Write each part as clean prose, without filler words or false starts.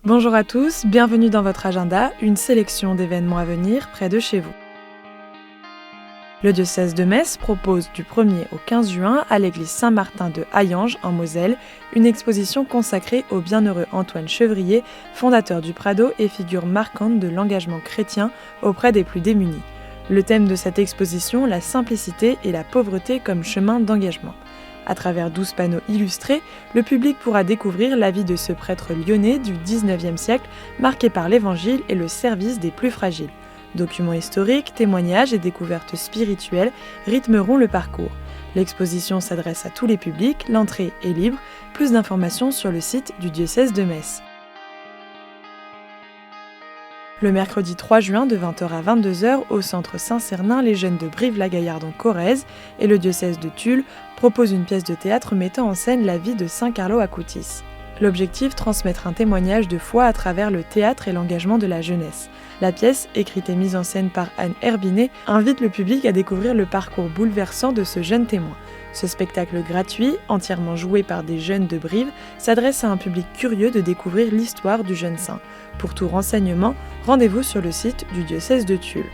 Bonjour à tous, bienvenue dans votre agenda, une sélection d'événements à venir près de chez vous. Le diocèse de Metz propose du 1er au 15 juin à l'église Saint-Martin de Hayange en Moselle une exposition consacrée au bienheureux Antoine Chevrier, fondateur du Prado et figure marquante de l'engagement chrétien auprès des plus démunis. Le thème de cette exposition, la simplicité et la pauvreté comme chemin d'engagement. À travers 12 panneaux illustrés, le public pourra découvrir la vie de ce prêtre lyonnais du XIXe siècle, marqué par l'évangile et le service des plus fragiles. Documents historiques, témoignages et découvertes spirituelles rythmeront le parcours. L'exposition s'adresse à tous les publics, l'entrée est libre. Plus d'informations sur le site du diocèse de Metz. Le mercredi 3 juin de 20h à 22h au centre Saint-Cernin, les jeunes de Brive-la-Gaillarde en Corrèze et le diocèse de Tulle proposent une pièce de théâtre mettant en scène la vie de Saint Carlo Acutis. L'objectif, transmettre un témoignage de foi à travers le théâtre et l'engagement de la jeunesse. La pièce, écrite et mise en scène par Anne Herbinet, invite le public à découvrir le parcours bouleversant de ce jeune témoin. Ce spectacle gratuit, entièrement joué par des jeunes de Brive, s'adresse à un public curieux de découvrir l'histoire du jeune saint. Pour tout renseignement, rendez-vous sur le site du diocèse de Tulle.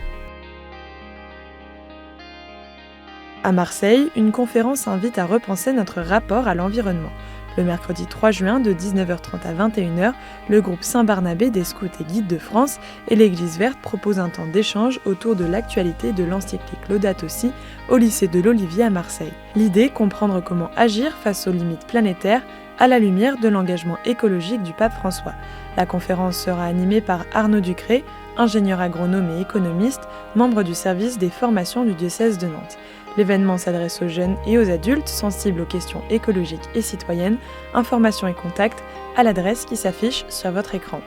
À Marseille, une conférence invite à repenser notre rapport à l'environnement. Le mercredi 3 juin de 19h30 à 21h, le groupe Saint-Barnabé des Scouts et Guides de France et l'Église Verte proposent un temps d'échange autour de l'actualité de l'encyclique Laudato Si au lycée de l'Olivier à Marseille. L'idée, comprendre comment agir face aux limites planétaires à la lumière de l'engagement écologique du pape François. La conférence sera animée par Arnaud Ducré, ingénieur agronome et économiste, membre du service des formations du diocèse de Nantes. L'événement s'adresse aux jeunes et aux adultes sensibles aux questions écologiques et citoyennes. Informations et contacts à l'adresse qui s'affiche sur votre écran.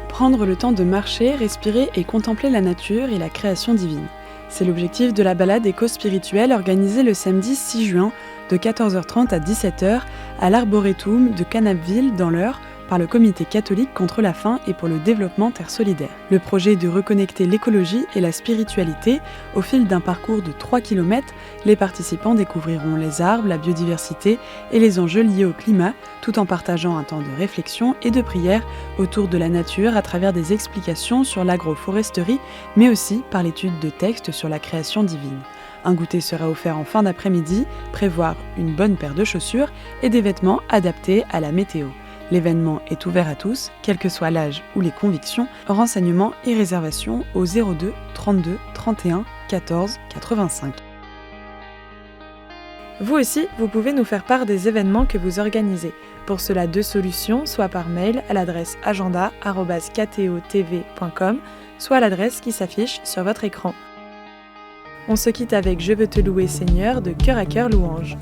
Prendre le temps de marcher, respirer et contempler la nature et la création divine. C'est l'objectif de la balade éco-spirituelle organisée le samedi 6 juin de 14h30 à 17h à l'Arboretum de Canapville dans l'Eure par le Comité catholique contre la faim et pour le développement Terre solidaire. Le projet est de reconnecter l'écologie et la spiritualité. Au fil d'un parcours de 3 km, les participants découvriront les arbres, la biodiversité et les enjeux liés au climat, tout en partageant un temps de réflexion et de prière autour de la nature à travers des explications sur l'agroforesterie, mais aussi par l'étude de textes sur la création divine. Un goûter sera offert en fin d'après-midi, prévoir une bonne paire de chaussures et des vêtements adaptés à la météo. L'événement est ouvert à tous, quel que soit l'âge ou les convictions. Renseignements et réservations au 02 32 31 14 85. Vous aussi, vous pouvez nous faire part des événements que vous organisez. Pour cela, 2 solutions, soit par mail à l'adresse agenda@ktotv.com, soit à l'adresse qui s'affiche sur votre écran. On se quitte avec Je veux te louer Seigneur de Cœur à Cœur Louange.